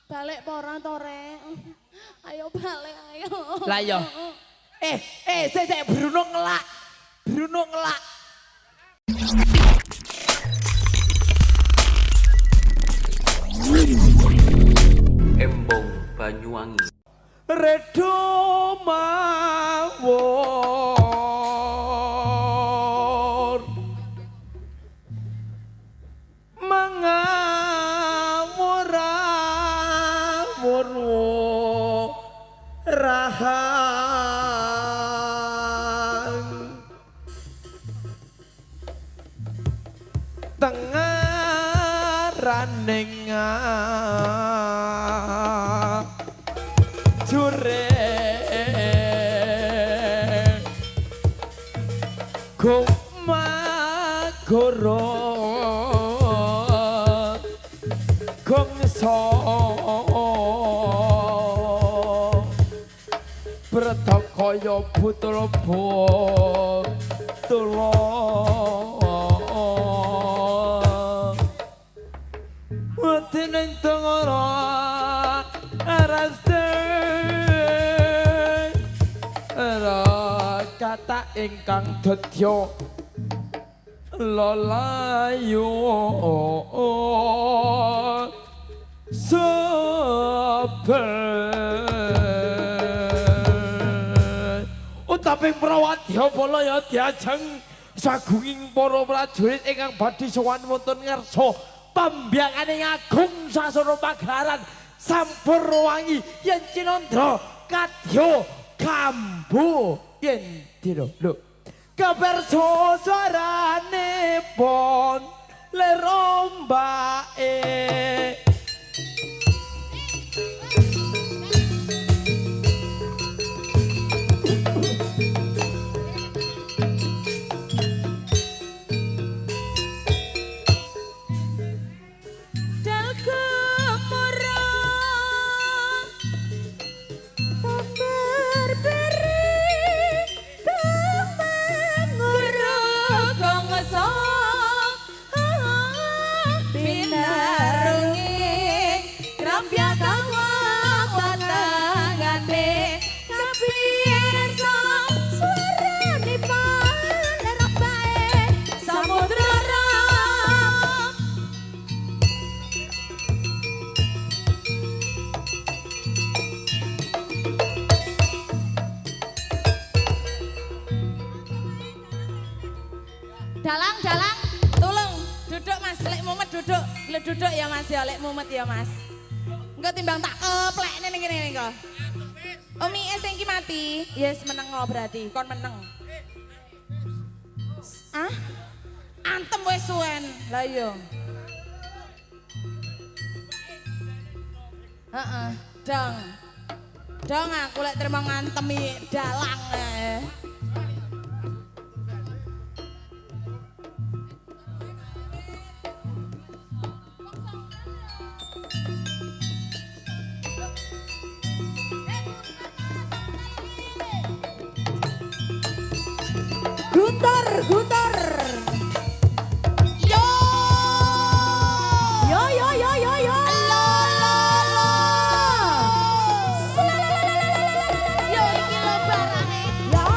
Balik pora to, Rek. Ayo balik, ayo. Lah yo. Sik Bruno ngelak. Bruno ngelak. Embong Banyuwangi. Redo mawon mangamur rahan tengah raning jure kumagoro gongso bertakaya putra putra wetene tengara kata ingkang dedya lelayu sabar utapi prawadya bala ya diajeng sagunging para prajurit ingkang badhe sowan wonten ngarsa pambyangane agung sasana pagelaran Sampurwangi yen Cinandra kadya kambu yen dira lho kaperso suarane pon le rombake Dalang, tolong duduk Mas, lek mumet duduk, lek duduk ya Mas ya, lek mumet ya Mas. Engko timbang tak keplekne ning kene engko. Omi sing iki mati, yes meneng berarti, kon meneng. Ah? Antem wis suwen. Lah iya. Heeh, dong. Dong aku lek terima ngantemi dalang. Guntur. Yo. Yo iki lho barane. Yo.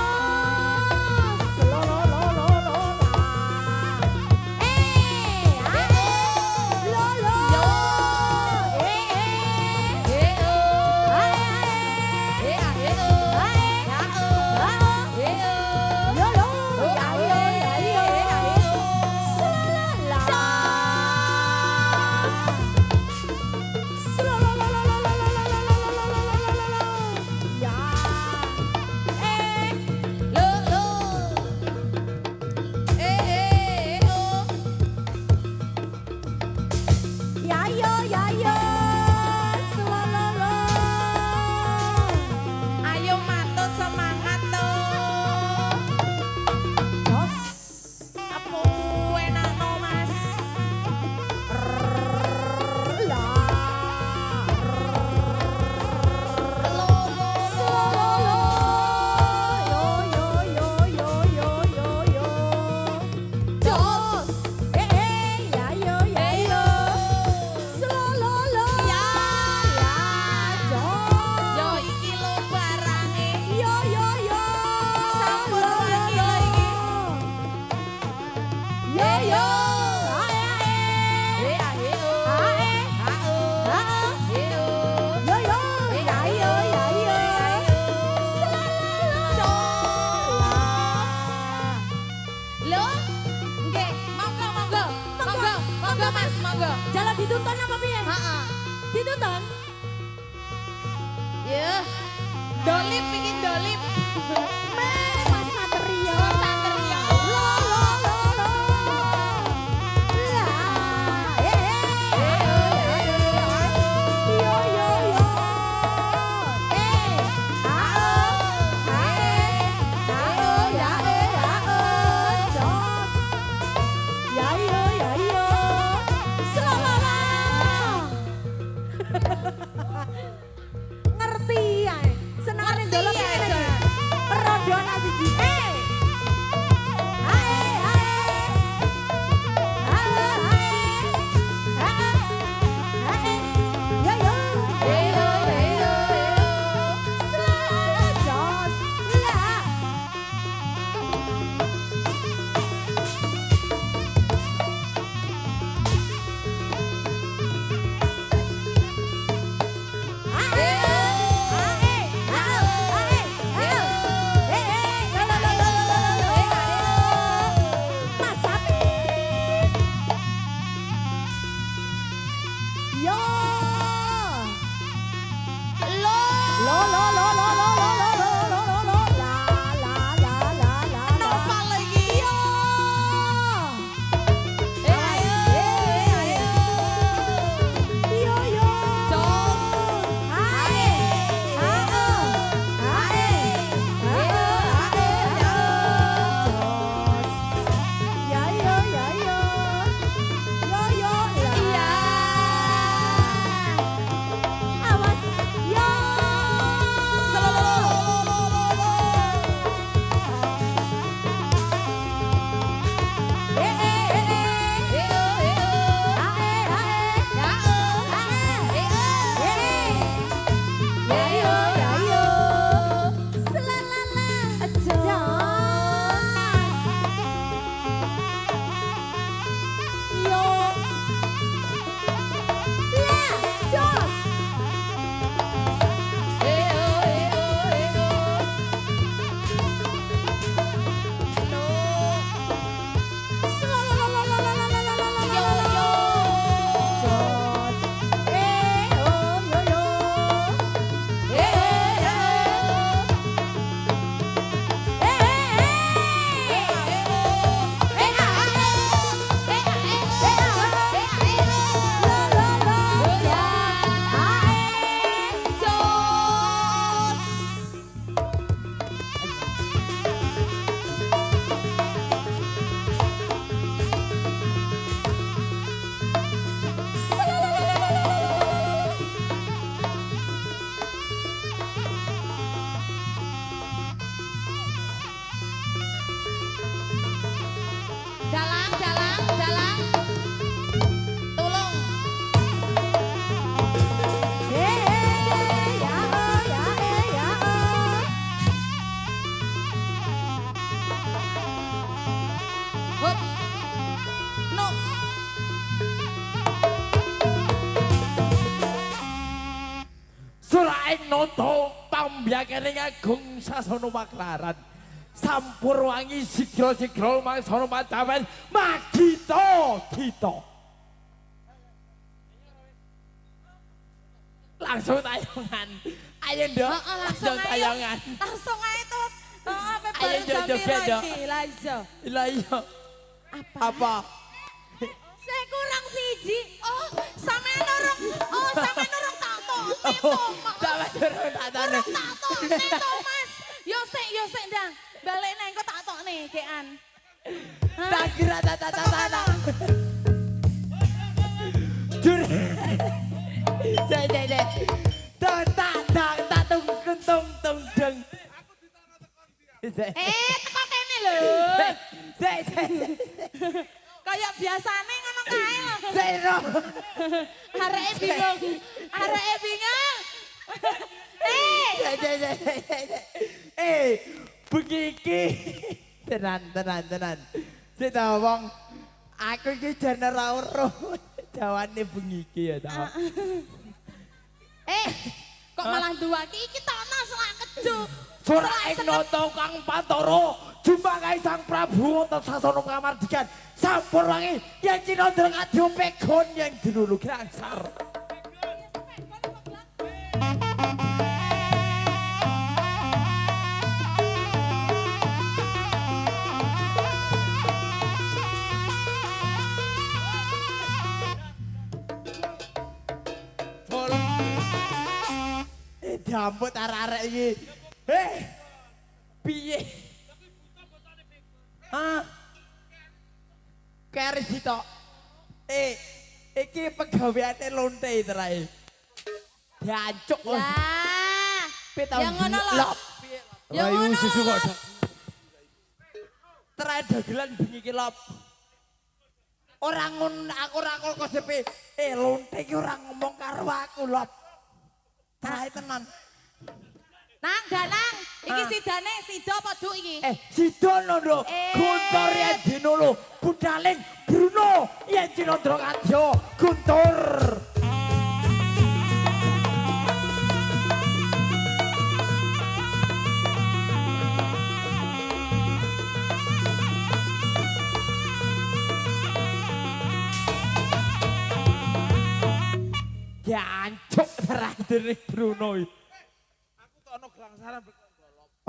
Dolip bikin dolip. Mas Satrio. Satrio. Lo lo lo lo. Lah, yo yo yo. Ya jos. Ya yo. Selala. Ngerti ae. Senengane Ngerti dolep aja. ngene. Perodona siji. Yo yo. Selala jos. Lah. Napa lagi yo? Jos. Iya. Dalang. Tolong. Hup. No. Suraing noto pambyakane Agung Sasana Maklaran. Sampur wangi sigra-sigra mangsana macawen magita kita. Langsung tayangan. Ayo ndok. Langsung ayo. tayangan. Langsung aja tuh. Apa Ayo, baru jam joget, piro Dok. iki? Lah iya. Lah iya. Apa? Saya kurang siji. Sampean orang tato. Sama durung tatone. Tato, Mas. Yo sik ndang. Balik nang engko tak tokne kean. Tak kira tata. Jur. Jek. Tak tung deng. Teko kene lho. Jek. Kayak biasane ngono kae lho. Zero. Areke bingung. Bengi iki. Tenan. Sik ta wong aku iki jan ora weruh dawane bengi iki ya ta. Kok malah duwaki iki tono selak keju. Suraing noto Kang Pantoro jumbangai Sang Prabu wonten sasana kamardikan sampun wangi yen Cinandra kadya pegon yang dinulu krangsar. diambut arek-arek iki. Piye? Hah? Keris ditok. Iki pegaweane lonte terae. Diancuk. Lah. Ya ngono lho. Ya Ayo ngono. susu kok. Terae dagelan bengi iki lop. Ora ngon aku ora kosepe. Lonte iki ora ngomong karo aku lop. Terae tenan. Nang Danang, iki sidane sida apa duk iki? Sidono lho. Guntur Yadino lho. Budalin Bruno yen Cinandra Kadya Guntur. Jancuk terakhir Bruno. Aku tak ono gelang sarap.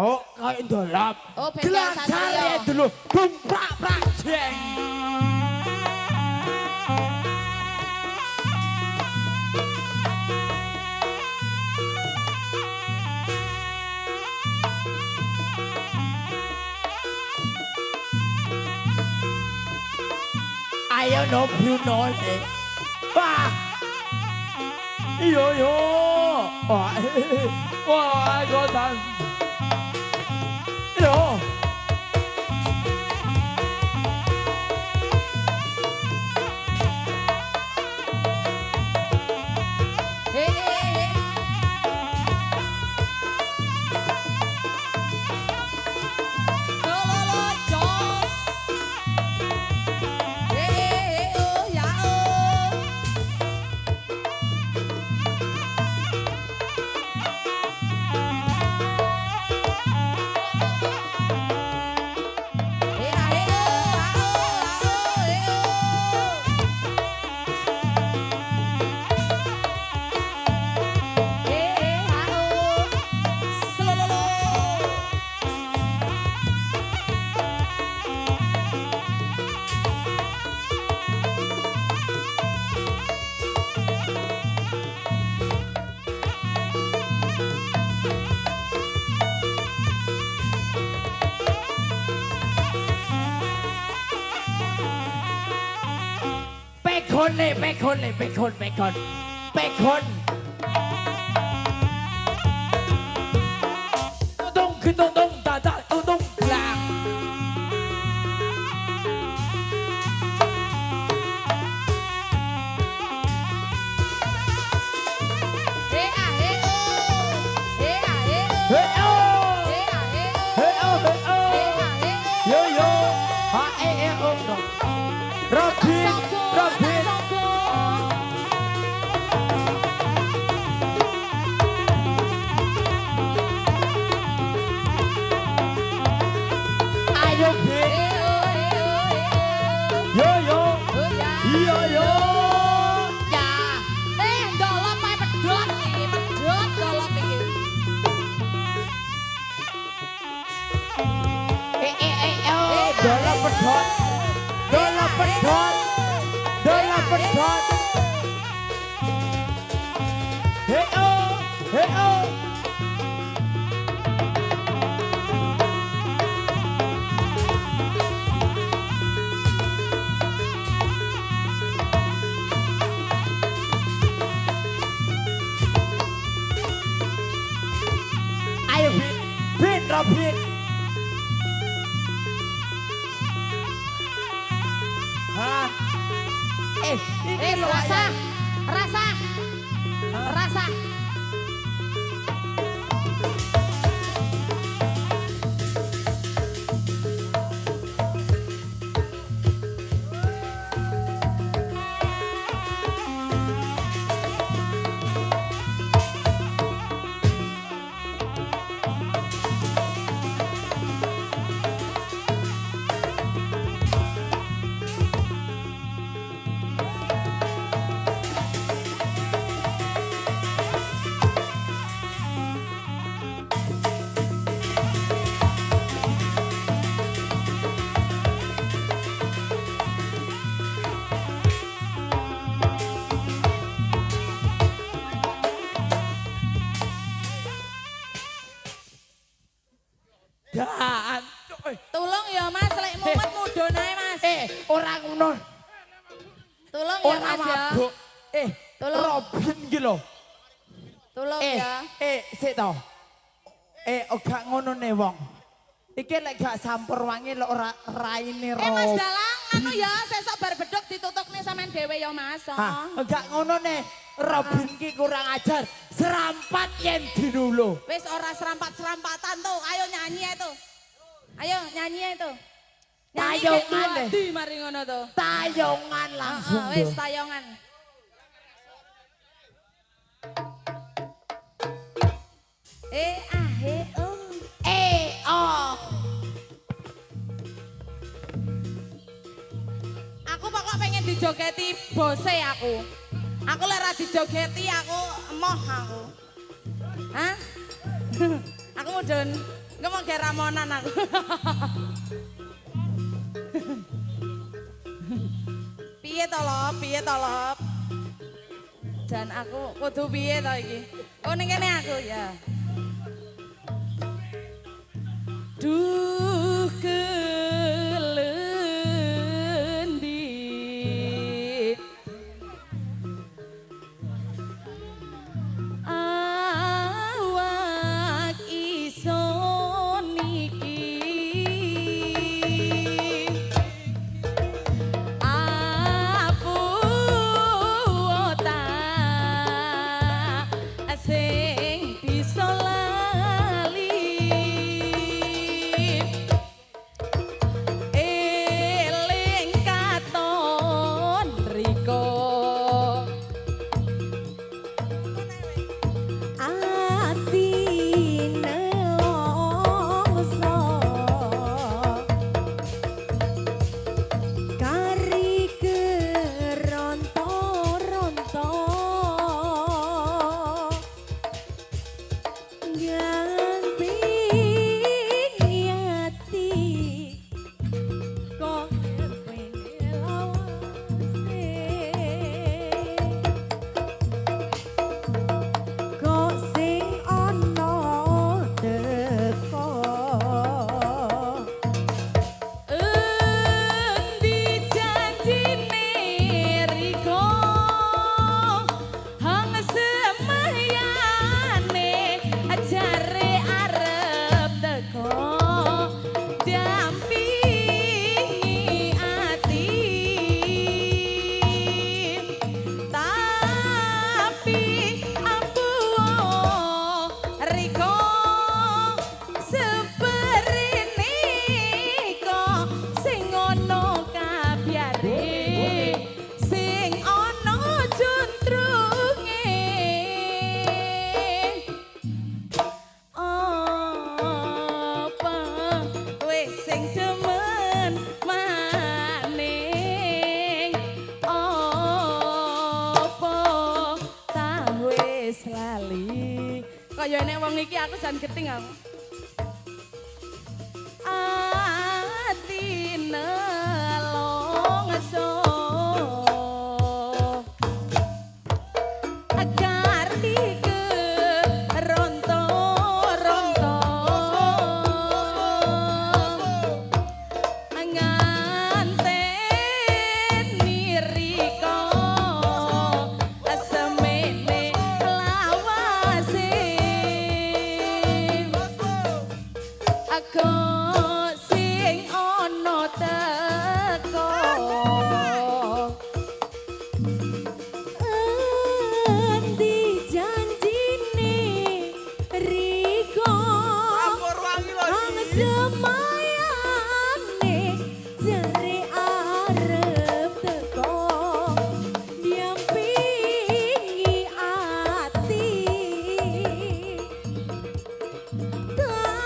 Oh, kayak ndolap. Oh, bengkel gelang Satrio. sarap dulu. Bung prak jeng. Ayo no Bruno. Wah. Iyo yo. Wah. Wah, godan. Yo. Pekon. Tudung dadak tudung blang. Yo. Robin. Pedot. Heo. Ayo Bin Robin. Hah? Rasa. Jancuk. Tolong ya Mas, lek mumet mudhun ae Mas. Ora ngono. Tolong ya Ora Mas ya. mabuk. Tolong. Robin ki lho. Tolong ya. Sik to. Gak ngono ne wong. Iki lek gak sampur wangi lek ora raine Robin. Mas Dalang, anu ya sesuk bar bedhok ditutupne sampean dhewe ya Mas. Gak ngono ne. Robin ki kurang ajar. Serampat yen dinulu. Wis ora serampat-serampatan tuh. Ayo nyanyi ae tuh. Ayo nyanyi ae tuh. Tayongan deh. Di mari ngono tuh. Tayongan langsung. Wis tayongan. Aku pokok pengen dijogeti bose aku. Aku lek ora dijogeti aku emoh aku. Hah? Aku mudun. Engko mau ge ramonan aku. Piye to lop? Piye to lop? Jan aku kudu piye to iki? Oh ning kene aku ya. Duh kelendit awak iso niki apuota sing bisa kaya nek wong iki aku jan geting aku. Ati nelongso agar dike ronto-ronto nganteni riko semene lawase aku sing ana teko endi janjine riko ang semayane jare arep teko diampingi ati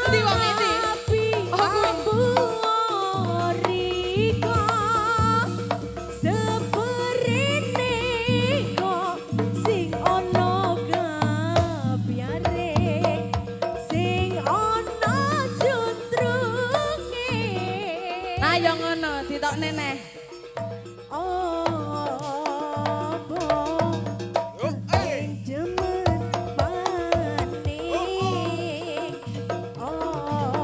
Ndi wong iki? Tapi Riko seperene kok sing ono gabyare sing ono juntrunge Ayo ngono ditokne neh. opo sing jemen paning opo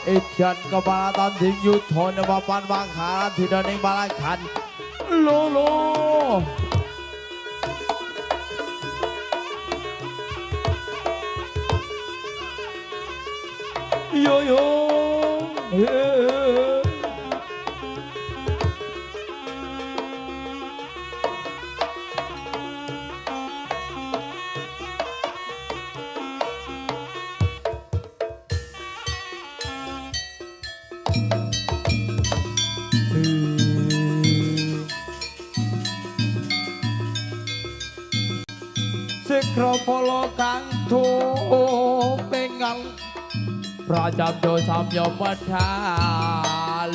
Edian kepala tanding yudhane papan pangkalan dinaning balagan lolo yo yo Sekropolo kang pengal Prajabdo samya medhale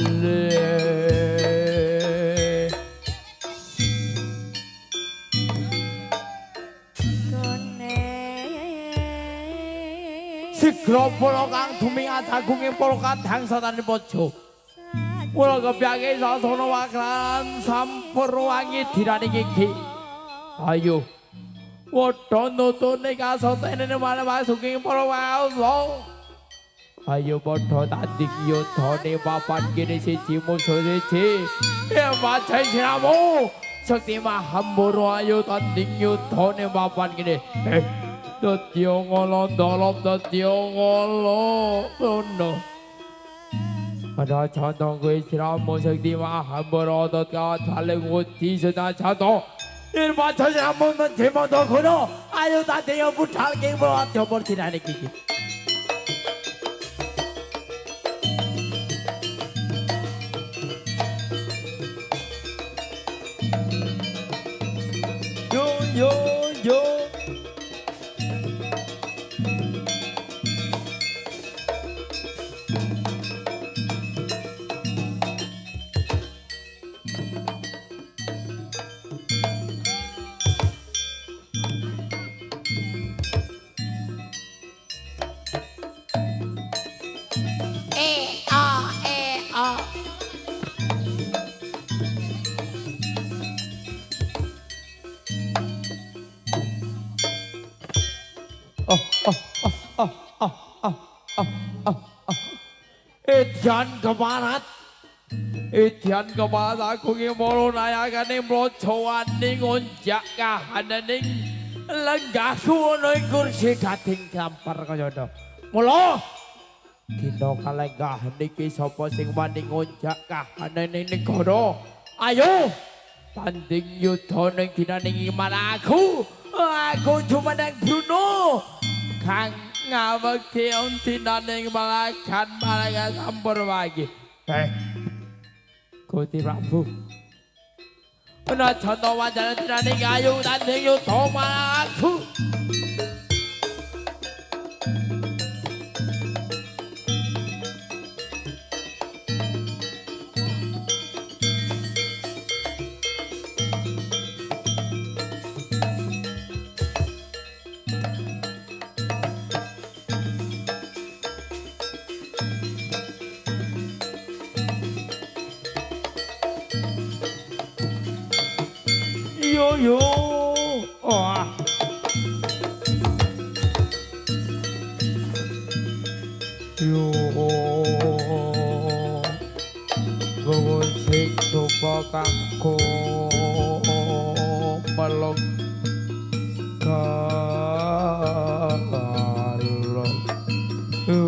Sekropolo kang dumingat agunging polkat hangsatane pojo Mula kepyake sasana waklan sampurwangi diraning iki ayo Wodo nutune kasotene mana masuking para waula. Ayo padha tanding yudhane papan kene siji musuh siji. Ya macai siramu. Sakti Mahambara ayo tanding yudhane papan kene. Dadya ngala dalem dadya ngala ono. Pada cantong kowe siramu Sakti Mahambara dadya saling wedi senajan Irma saja mun jemon kono ayo tanding budhal king Praja Purdinane iki yo yo yo Edian keparat aku ngimolo nayakane mlojowaning onjak kahananing lenggahku ana ing kursi gading gampar kaya ngono. Mula dina kalenggah niki sapa sing wani onjak kahananing negara? Ayo tanding yudha ning dinaning iman aku. Aku jumeneng Bruno kang ngawekti dinaning malakan sampurwangi. Gusti Prabu ana jana wanjane dinaning ayu tanding yudha aku yo wah yo gowo sing coba kanggo melok karo yo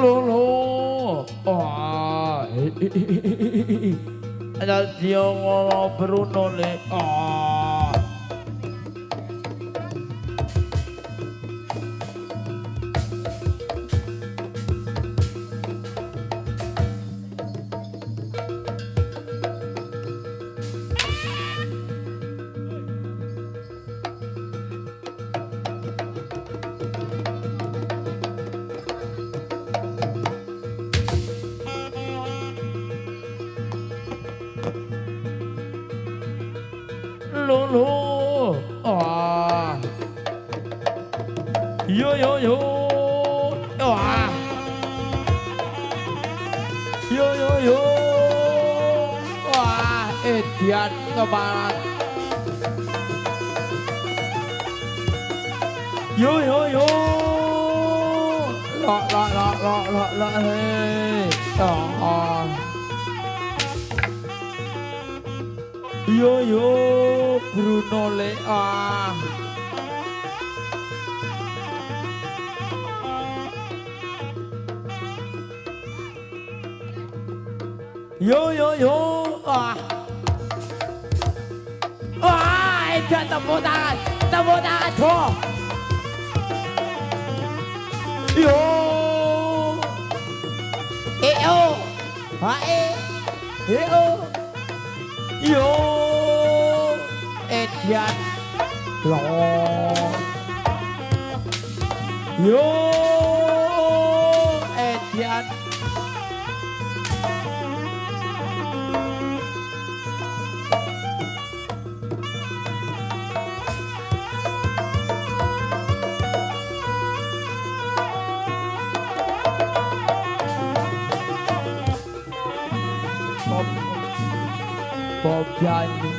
Lolo. Wah. Ada dia ngono Bruno le. Ah. Lulu, wah, yo, wah, yo, wah, Edian kemana? Yo, lo, hei, oh. Yo Bruno le ah. Yo ah. Wah, itu tepuk tangan tuh. Yo. Yo. Edian lo yo Edian Bob Jani.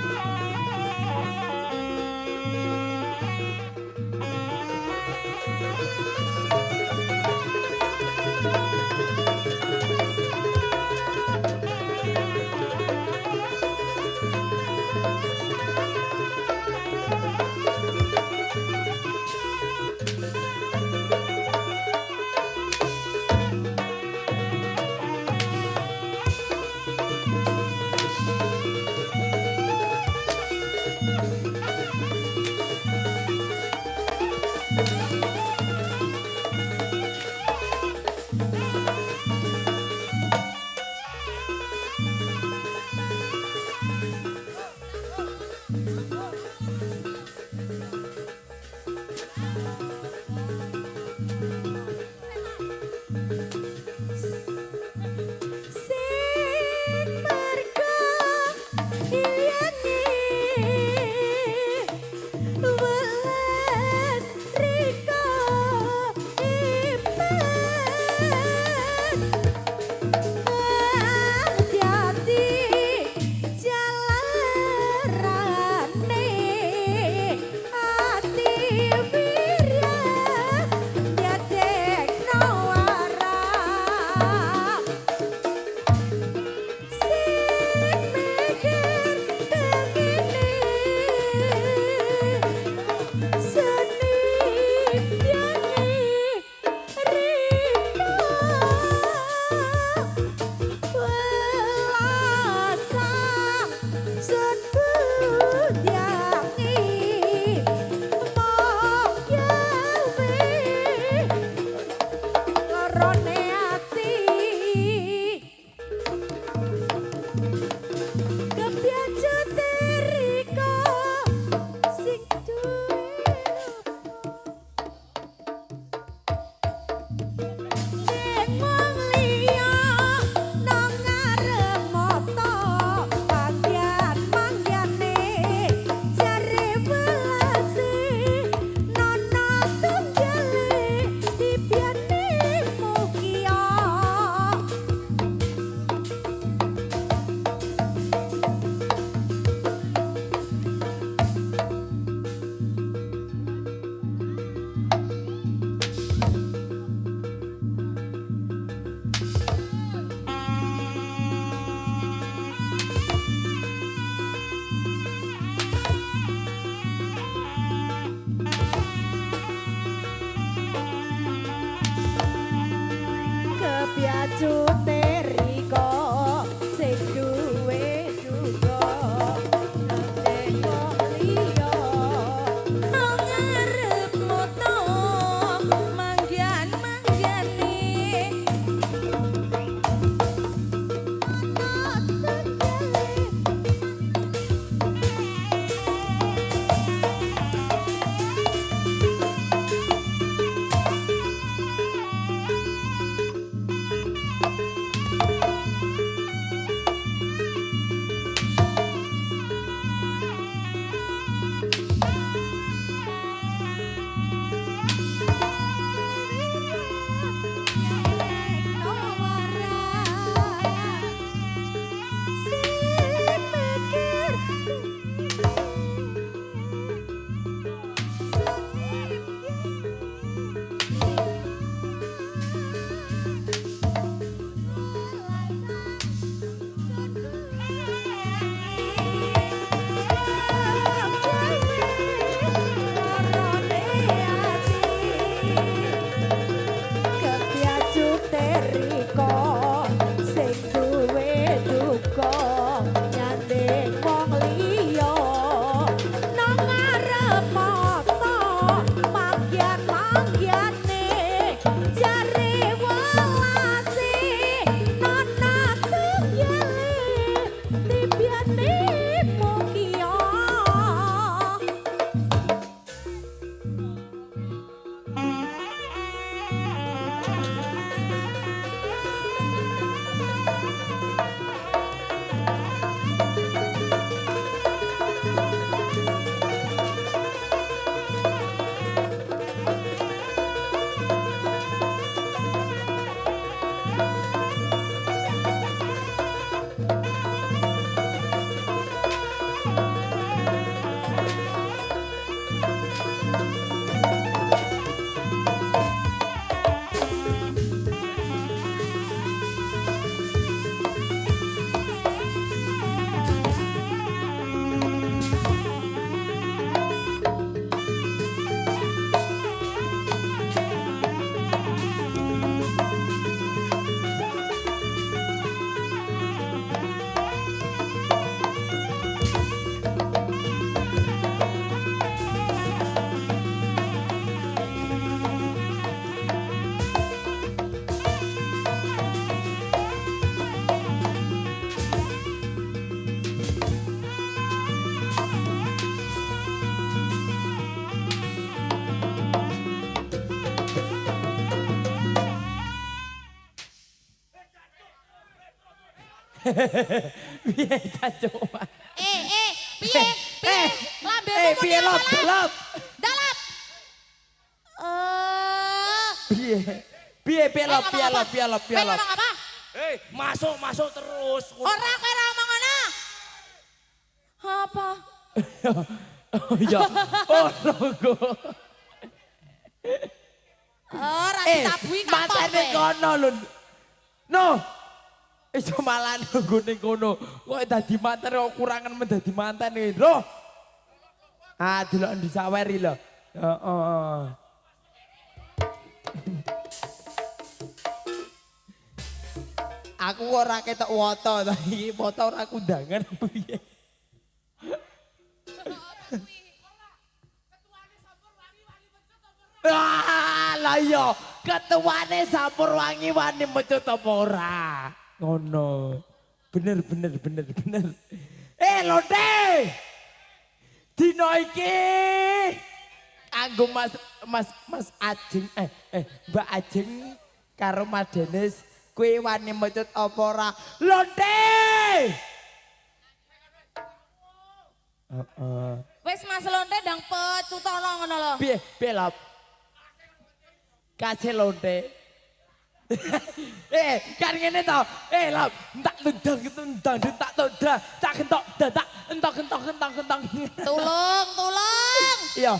kepiacute riko sing duwe duka nang wong liya ngarepmu to manggian-manggiane kepiacute riko sing duwe duka nyanding wong liya nang ngarep mata manggian-manggiane jare welase nana tunggale tibyane mugia Piye Cacuk? piye lambemu Piye lop lop. dalap Piye? Piye lop piye lop piye lop piye kowe lop. ngomong apa Masuk terus. ora kowe ora ngomong ngono apa Oh iya. Oh logo. ora ditabui kapok matane kono lho. No. Iso malah nunggu ning kono. Kok dadi manten kok kurangan mendadi manten iki, lho. Ah, delok disaweri lho. Heeh. Aku ora ketok woto ta iki, woto ora kundangan piye. Ah, lah iya, ketuane Sampur Wangi wani mecut apa ora? Ngono. Bener. Lonte. Dino iki kanggo Mas Ajeng Mbak Ajeng karo Mas Denis kowe wani mecut apa ora? Lonte. Heeh. wis Mas Lonte ndang pecutono ngono lho Piye lho. Kasih Lonte. Kan ngene to. Lap, tak tendang tak toda, tak kentok dadak entok. tulung Iya,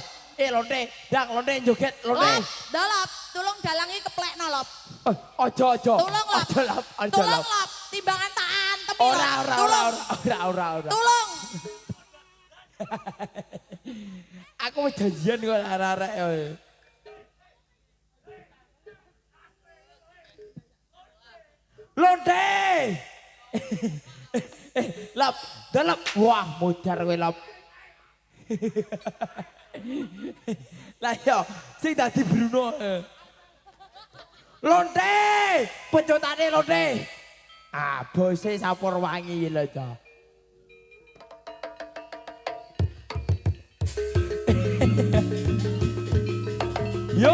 Lonte, dang Lonte joget Lonte. lop dalap tulung dalangi keplekno lop Ojo. tulung lop Ojo lap. timbangan tak antem Ora. tulung Aku wis janjian kok arek-arek. Londe. Lap, dalap. Wah, mudar kowe lap. Lah yo, sing dadi Bruno. Londe, pecotane londe. Ah, bose Sapur Wangi lho to. Yo!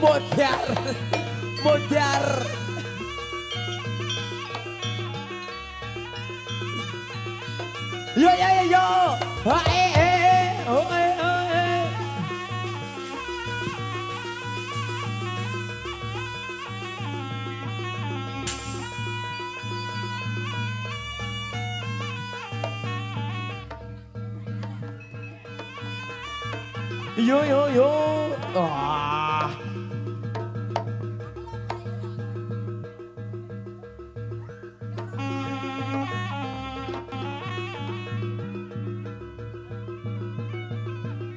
Modar, modar. Yo yo yo yo. Oh eh. Yo. Wah.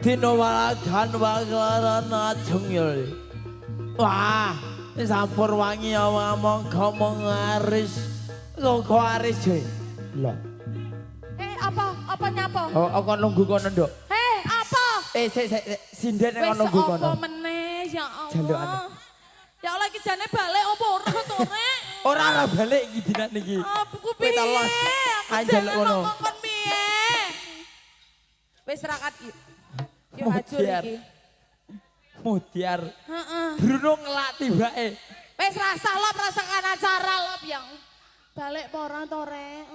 Dino walagan waglaran ajeng yul. Wah, Sapur Wangi ngomong aris. Kok aris ye? Lah. Apa nyapa? Oh, aku nunggu kono, Nduk. Apa? Sinden yang nunggu kono. Wis apa meneh ya Jalukan. Allah. Ya Allah iki jane balik apa ora to, Rek? Ora balik iki dinan iki. Aku Kowe tak los. Ayo njaluk kono. Kon piye? Wis rakat iki. Yo hajur Mudiar. iki. Mudiar. Heeh. Bruno ngelak tibake. Wis rasa lop rasakan acara lop yang balik apa ora to, Rek?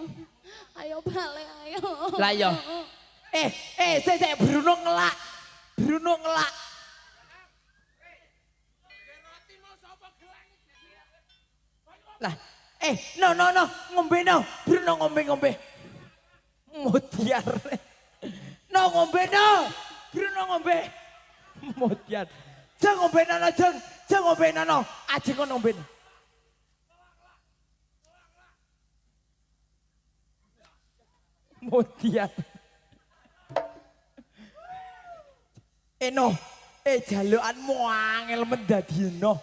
Ayo balik ayo. Lah yo. Sik Bruno ngelak. Bruno ngelak. Lah, no, ngombe no. Bruno ngombe. Mudiar. No ngombe no. Bruno ngombe. Mudiar. Jeng ngombe no, jeng ngombe no. Ajeng kon ngombe. Mudiar. No. Jalukanmu angel mendadino.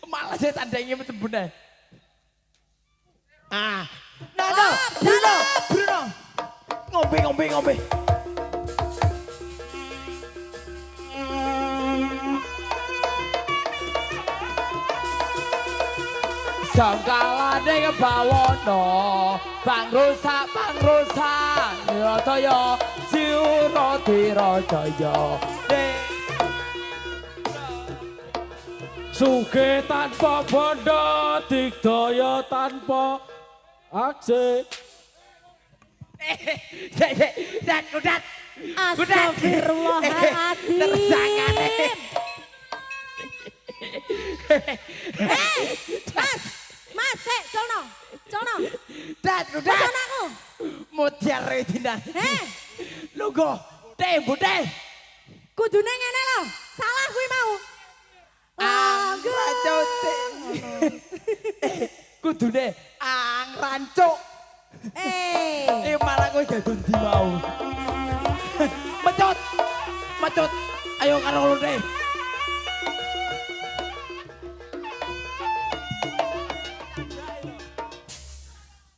Malah saya tandanya bener-bener. Bruno. Ngombe. Sangkalane kebawono, bang rusak, Rotaya, Siurati Rajaya. Suge tanpa bondo, digdaya tanpa aksi. Kudat. Astagfirullahaladzim. Mas, Cono. Kudat. Conoku. Mudiar dinan. Lungguh, Bude. Kudune ngene lho. Salah kuwi mau. Rancuk. Kudune rancuk. Malah kowe dadi ndi mau. Mecut. Ayo karo lune.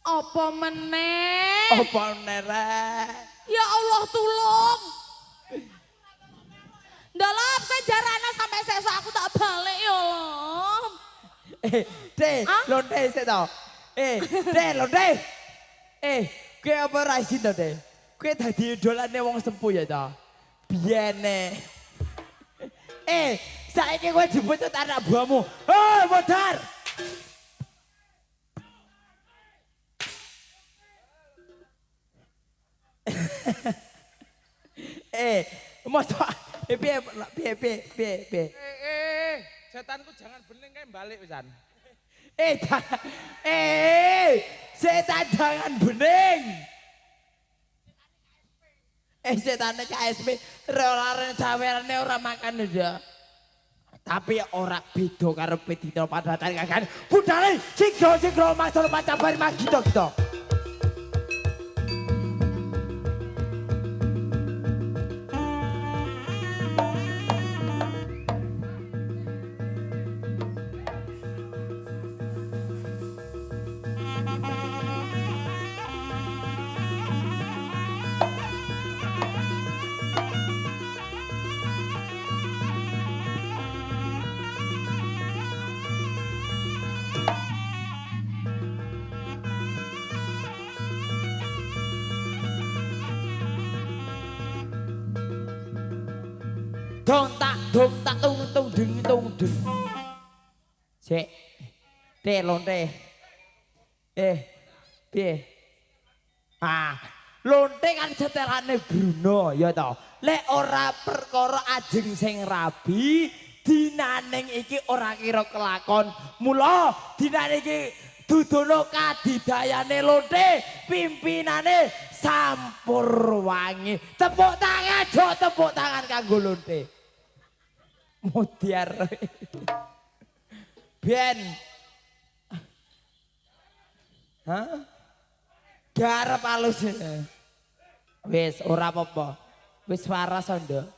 Apa meneh? Apa nerek? Ya Allah tulung. Ndalap kowe jarana sampai sesuk aku tak balik ya Allah. Londe sik to. Londe. Kowe apa ra isin to, De? Kowe dadi idolane wong sempuh ya to. Biyene. Saiki kowe dibutuh anak buahmu. Modar. Masa piye. Setanku jangan bening kae balik pisan. Setan jangan bening. Setane KSP ora sawerane ora makan ya. Tapi ora beda karo Pedito padatan kagan. Budale sigra-sigra masuk pacabar magito-gito. Dong tak tung ding. Sik. Lonte. Piye? Lonte kan setelane Bruno ya to. Lek ora perkara ajeng sing rabi, dinaning iki ora kira kelakon. Mula dinaning iki dudono kadidayane Lonte, pimpinane Sampurwangi. Tepuk tangan, tepuk tangan kanggo Lonte. Mudiar. Ben. Garap halus. Wis ora apa-apa. Wis waras ndo.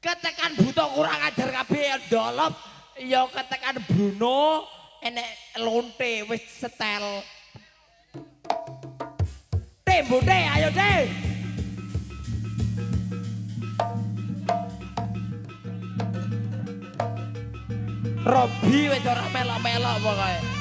Ketekan buta kurang ajar kabeh ndolop. Ya ketekan Bruno enek Lonte wis setel. Mbute ayo deh. Robi wis ora melok-melok pokoke.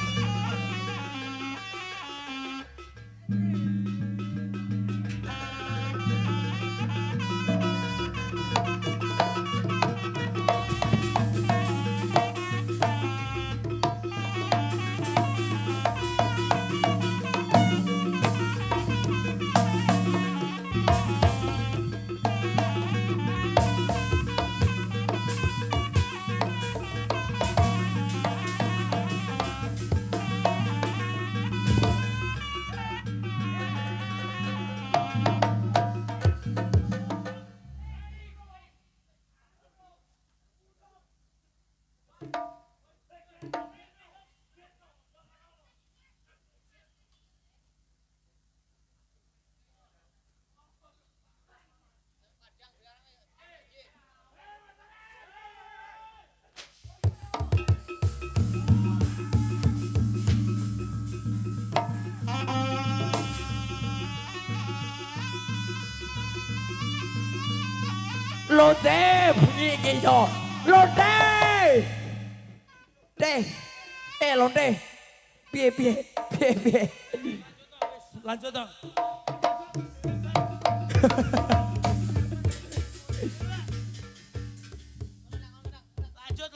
Lonte bunyi gitu. Lonte. Lonte. Piye. Lanjut dong.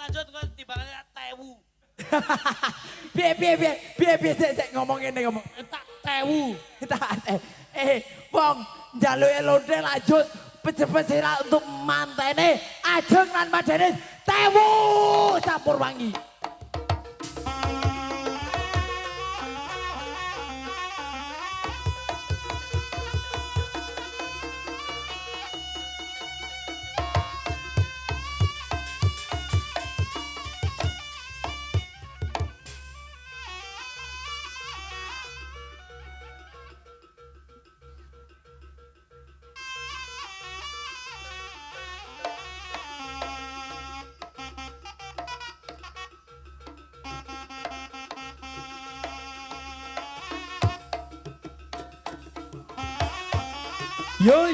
lanjut kok timbangannya tewu. Piye sik ngomong ngene ngomong. Tak tewu. Wong njaluke Lonte lanjut pesira untuk mantene ajeng lan madene tewu Sampurwangi. Yo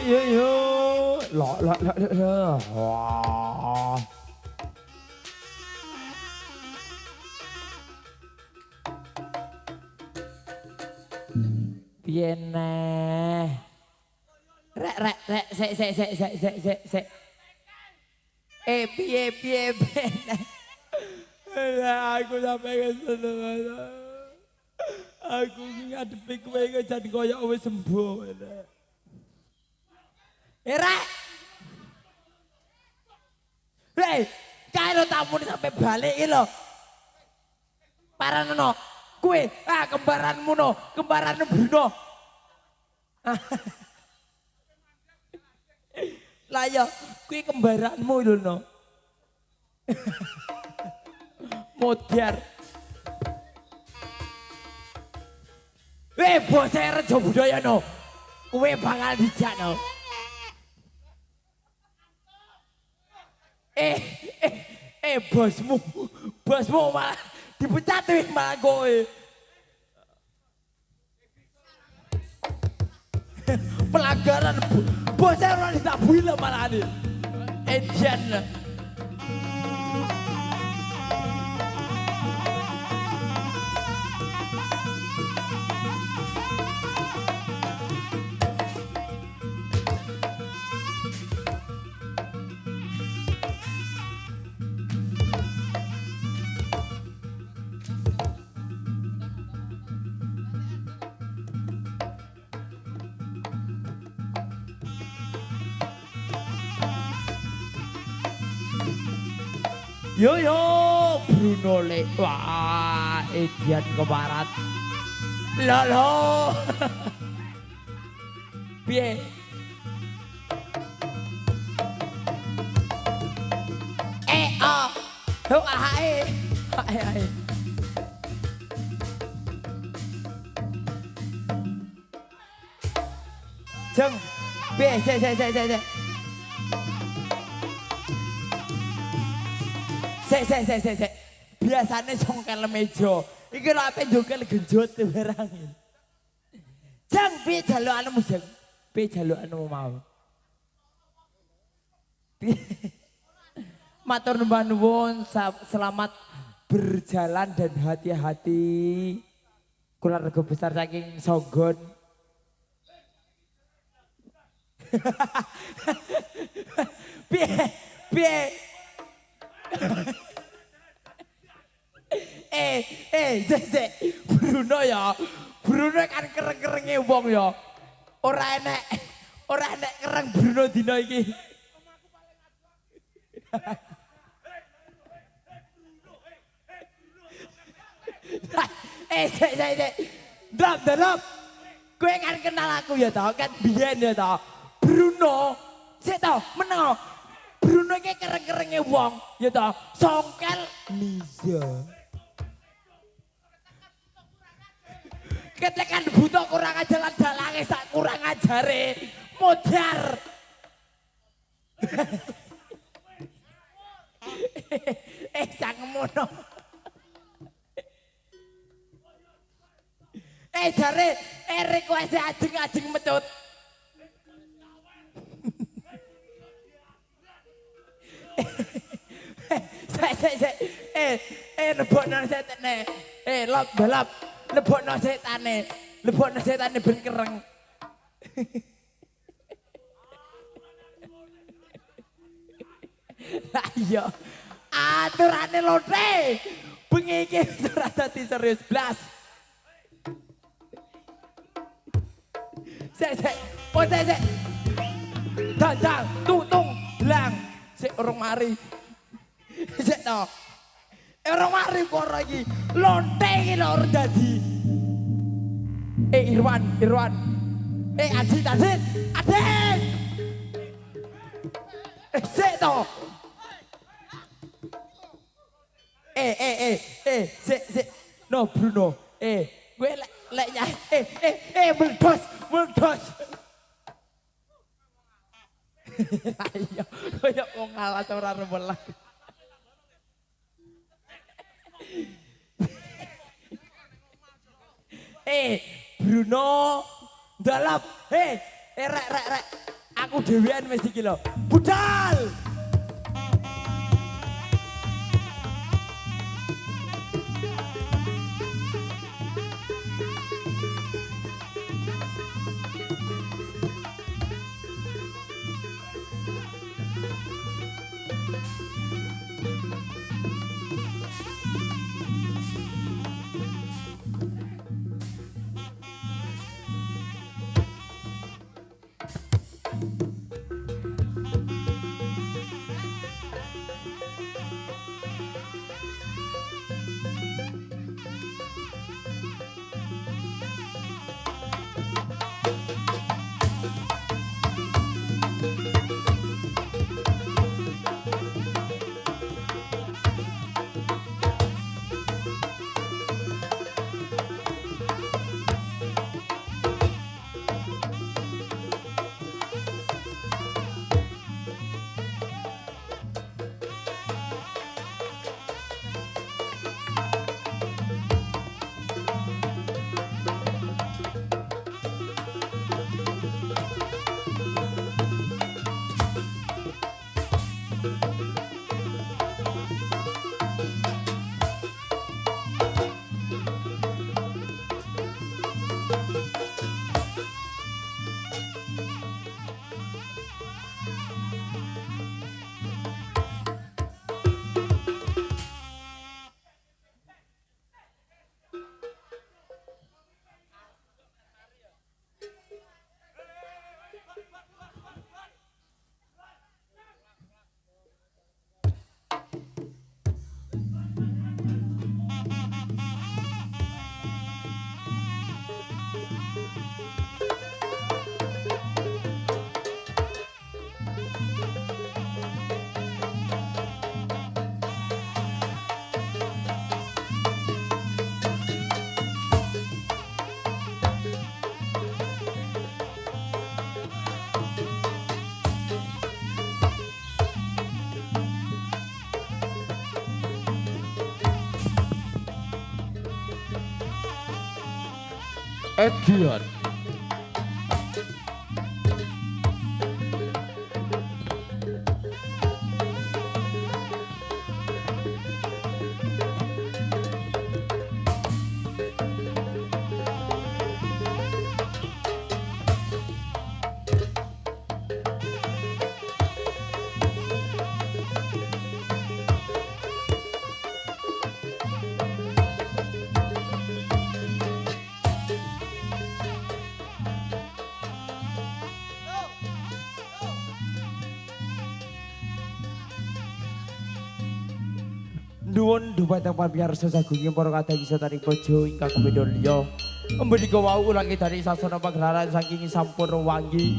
ya yo lo wah piye neh rek sik piye aku sampai kesana. Aku ngadepi kowe iki jan koyo wis sembuh. Rek. kae lo tamu sampai balik iki lho. Paranono. Kue, kembaranmu no, kembaranmu Bruno. Lah ya, kue kembaranmu lho no. Modar. Bose Rejo Budaya no. Kue bakal dijak no. Bosmu malah dipecat malah kowe. Pelanggaran bosnya orang ditabui lah malah ini. Edian. Yo Bruno le wah Edian ke barat lolo piye hae Jeng piye Sek. Biasanya songkel meja. Iki lho ape njokel genjot barang. Jeng piye jalukanmu Jeng? Piye jalukanmu mau? Matur nuwun selamat berjalan dan hati-hati. Keluarga besar saking Songgon. Piye? Bruno kan kereng-kerenge wong ya. Ora enek kereng Bruno dina iki. Delop. Kowe kan kenal aku ya toh, kan biyen ya toh. Bruno, sik toh, meneng. Bruno iki kereng-kerenge wong, ya toh. Songkel Niza. Ketekan buta kurang ajar dalange sak kurang ajare. Modar. Cangkemono. Jare request ajeng-ajeng metut. Lebokno setane. Balap. Lebokno setane ben kereng. Lah iya. Aturane lote. Bengi iki ora dadi serius blas. Sek. Dandang, tutung, blang. Sik urung mari. Sik to. Urung mari para iki. Lonte iki lho urung dadi. Irwan. Adit. Sik to. Sik. No Bruno. Gue lek meledos. Ayo, koyo wong ngalah ora remelah. Bruno, ndalap. Rek. Aku dhewean wis iki lho. Budal. Edian. Nuwun dumateng pamirsa sagunging para kadang setaning bojo ingkang kumedolya. Menika wau ulangi dari sasana pagelaran saking sampun wangi.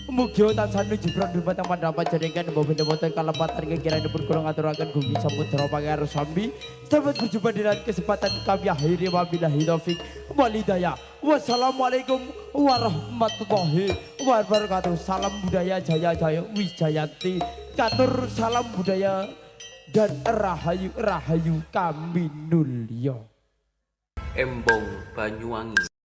Mugi tansah nuju dumateng pandhapan jenengan mboten wonten kalepatan kekiranipun kula ngaturaken gunging samudra pangaros sami. Sampai berjumpa di lain kesempatan kami akhiri wabillahi taufik wal hidayah. Wassalamualaikum warahmatullahi wabarakatuh. Salam budaya jaya jaya Wijayanti. Katur salam budaya dan rahayu kami nulya. Embong Banyuwangi.